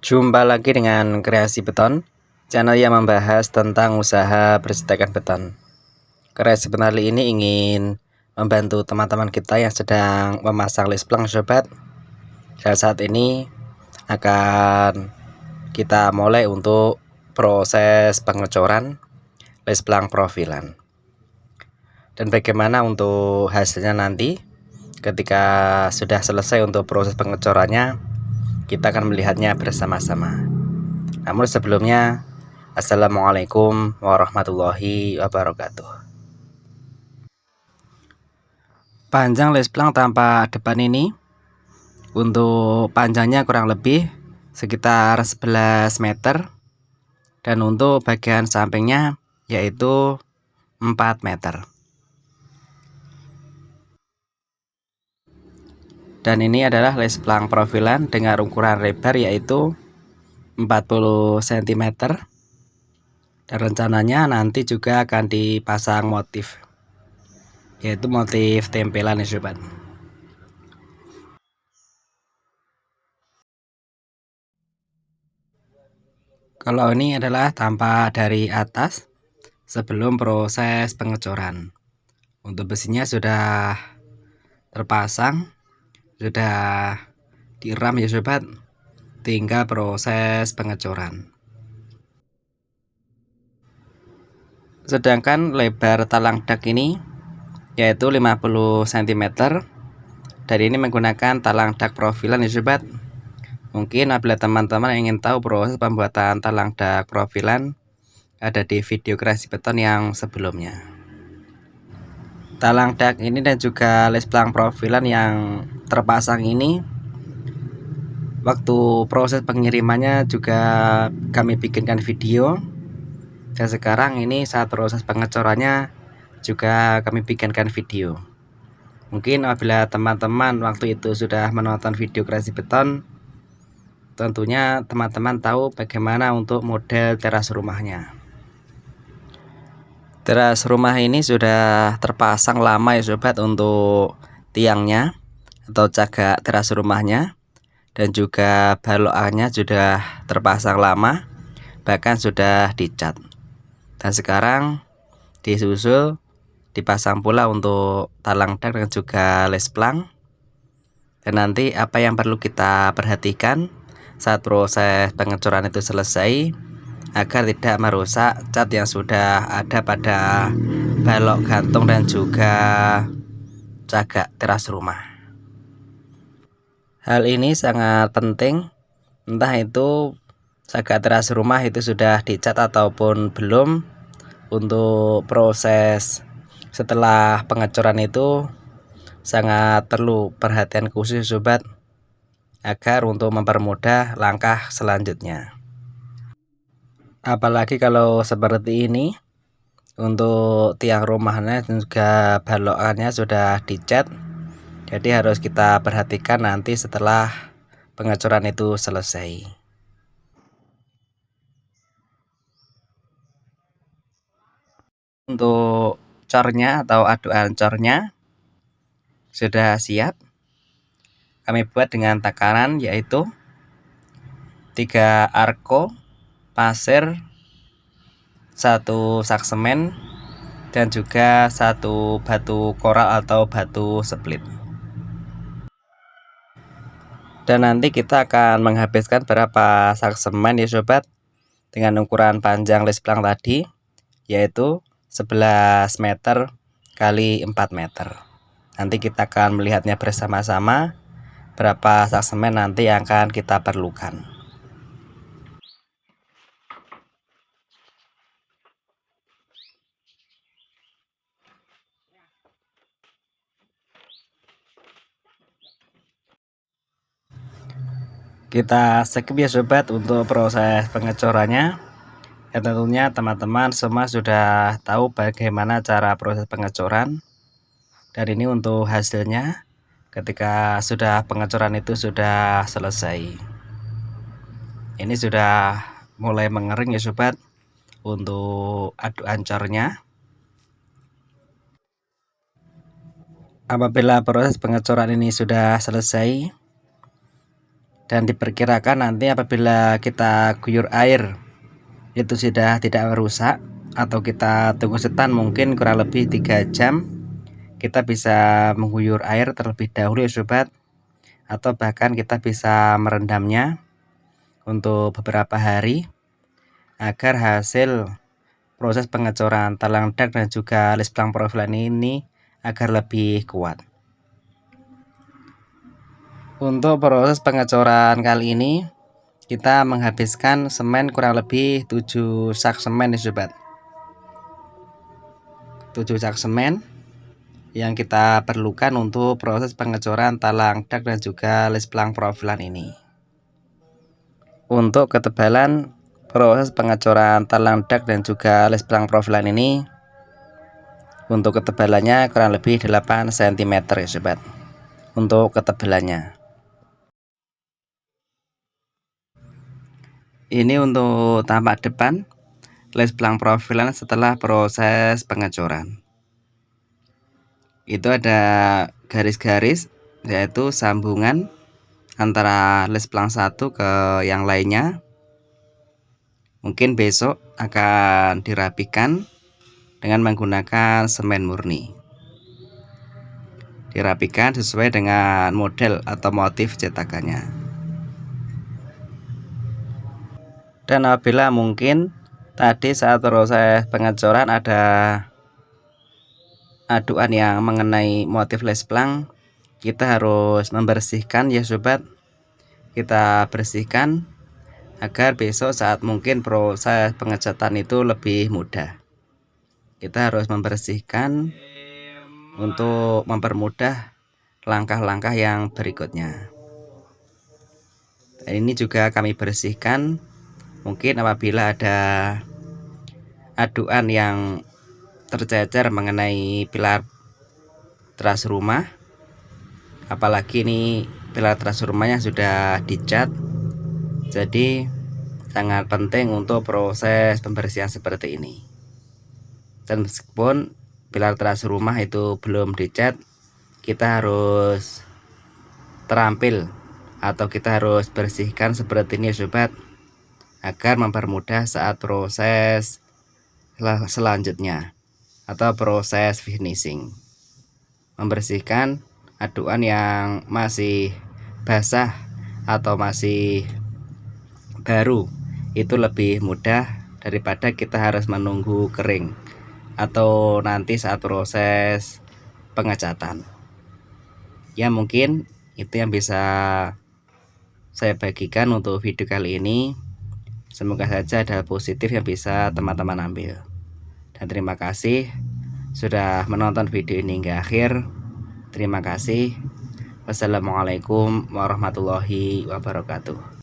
Jumpa lagi dengan Kreasi Beton, channel yang membahas tentang usaha bercetakan beton. Kreasi Beton kali ini ingin membantu teman-teman kita yang sedang memasang listplang sobat. Dan saat ini akan kita mulai untuk proses pengecoran listplang profilan. Dan bagaimana untuk hasilnya nanti ketika sudah selesai untuk proses pengecorannya, kita akan melihatnya bersama-sama. Namun sebelumnya, Assalamualaikum warahmatullahi wabarakatuh. Panjang listplang tanpa depan ini untuk panjangnya kurang lebih sekitar 11 meter, dan untuk bagian sampingnya yaitu 4 meter. Dan ini adalah listplang profilan dengan ukuran lebar yaitu 40 cm, dan rencananya nanti juga akan dipasang motif, yaitu motif tempelan ya sobat. Kalau ini adalah tampak dari atas sebelum proses pengecoran. Untuk besinya sudah terpasang, sudah diram ya sobat, tinggal proses pengecoran. Sedangkan lebar talang dak ini yaitu 50 cm, dan ini menggunakan talang dak profilan ya sobat. Mungkin apabila teman-teman ingin tahu proses pembuatan talang dak profilan, ada di video Kreasi Beton yang sebelumnya. Talang dak ini dan juga listplang profilan yang terpasang ini, waktu proses pengirimannya juga kami bikinkan video, dan sekarang ini saat proses pengecorannya juga kami bikinkan video. Mungkin apabila teman-teman waktu itu sudah menonton video Kreasi Beton, tentunya teman-teman tahu bagaimana untuk model teras rumahnya. Teras rumah ini sudah terpasang lama ya sobat, untuk tiangnya atau cagak teras rumahnya, dan juga balokannya sudah terpasang lama, bahkan sudah dicat. Dan sekarang disusul dipasang pula untuk talang dak dan juga listplang. Dan nanti apa yang perlu kita perhatikan saat proses pengecoran itu selesai, agar tidak merusak cat yang sudah ada pada balok gantung dan juga cagak teras rumah. Hal ini sangat penting, entah itu cagak teras rumah itu sudah dicat ataupun belum. Untuk proses setelah pengecoran itu sangat perlu perhatian khusus sobat, agar untuk mempermudah langkah selanjutnya. Apalagi kalau seperti ini, untuk tiang rumahnya dan juga balokannya sudah dicat, jadi harus kita perhatikan nanti setelah pengecoran itu selesai. Untuk cornya atau aduan cornya sudah siap. Kami buat dengan takaran yaitu 3 arko pasir, 1 sak semen, dan juga 1 batu koral atau batu split. Dan nanti kita akan menghabiskan berapa sak semen ya sobat, dengan ukuran panjang listplang tadi yaitu 11 meter kali 4 meter. Nanti kita akan melihatnya bersama-sama berapa sak semen nanti yang akan kita perlukan. Kita skip ya sobat untuk proses pengecorannya. Ya tentunya teman-teman semua sudah tahu bagaimana cara proses pengecoran. Dan ini untuk hasilnya ketika sudah pengecoran itu sudah selesai. Ini sudah mulai mengering ya sobat untuk aduan cornya. Apabila proses pengecoran ini sudah selesai, Dan diperkirakan nanti apabila kita guyur air itu sudah tidak merusak, atau kita tunggu setan mungkin kurang lebih 3 jam, kita bisa mengguyur air terlebih dahulu ya sobat, atau bahkan kita bisa merendamnya untuk beberapa hari agar hasil proses pengecoran talang dak dan juga list pelang profilan ini agar lebih kuat. Untuk proses pengecoran kali ini kita menghabiskan semen kurang lebih 7 sak semen nih sobat. 7 sak semen yang kita perlukan untuk proses pengecoran talang dak dan juga list pelang profilan ini. Untuk ketebalan proses pengecoran talang dak dan juga list pelang profilan ini, untuk ketebalannya kurang lebih 8 cm ya sobat. Untuk ketebalannya ini untuk tampak depan list pelang profilan setelah proses pengecoran. Itu ada garis-garis, yaitu sambungan antara list pelang satu ke yang lainnya. Mungkin besok akan dirapikan dengan menggunakan semen murni. Dirapikan sesuai dengan model atau motif cetakannya. Dan apabila mungkin tadi saat proses pengecoran ada aduan yang mengenai motif list pelang, kita harus membersihkan ya sobat. Kita bersihkan agar besok saat mungkin proses pengecatan itu lebih mudah. Kita harus membersihkan untuk mempermudah langkah-langkah yang berikutnya. Dan ini juga kami bersihkan mungkin apabila ada aduan yang tercecer mengenai pilar teras rumah, apalagi ini pilar teras rumahnya sudah dicat, jadi sangat penting untuk proses pembersihan seperti ini. Dan meskipun pilar teras rumah itu belum dicat, kita harus terampil atau kita harus bersihkan seperti ini sobat, agar mempermudah saat proses selanjutnya atau proses finishing. Membersihkan aduan yang masih basah atau masih baru itu lebih mudah daripada kita harus menunggu kering atau nanti saat proses pengecatan. Ya mungkin itu yang bisa saya bagikan untuk video kali ini. Semoga saja ada positif yang bisa teman-teman ambil. Dan terima kasih sudah menonton video ini hingga akhir. Terima kasih. Wassalamualaikum warahmatullahi wabarakatuh.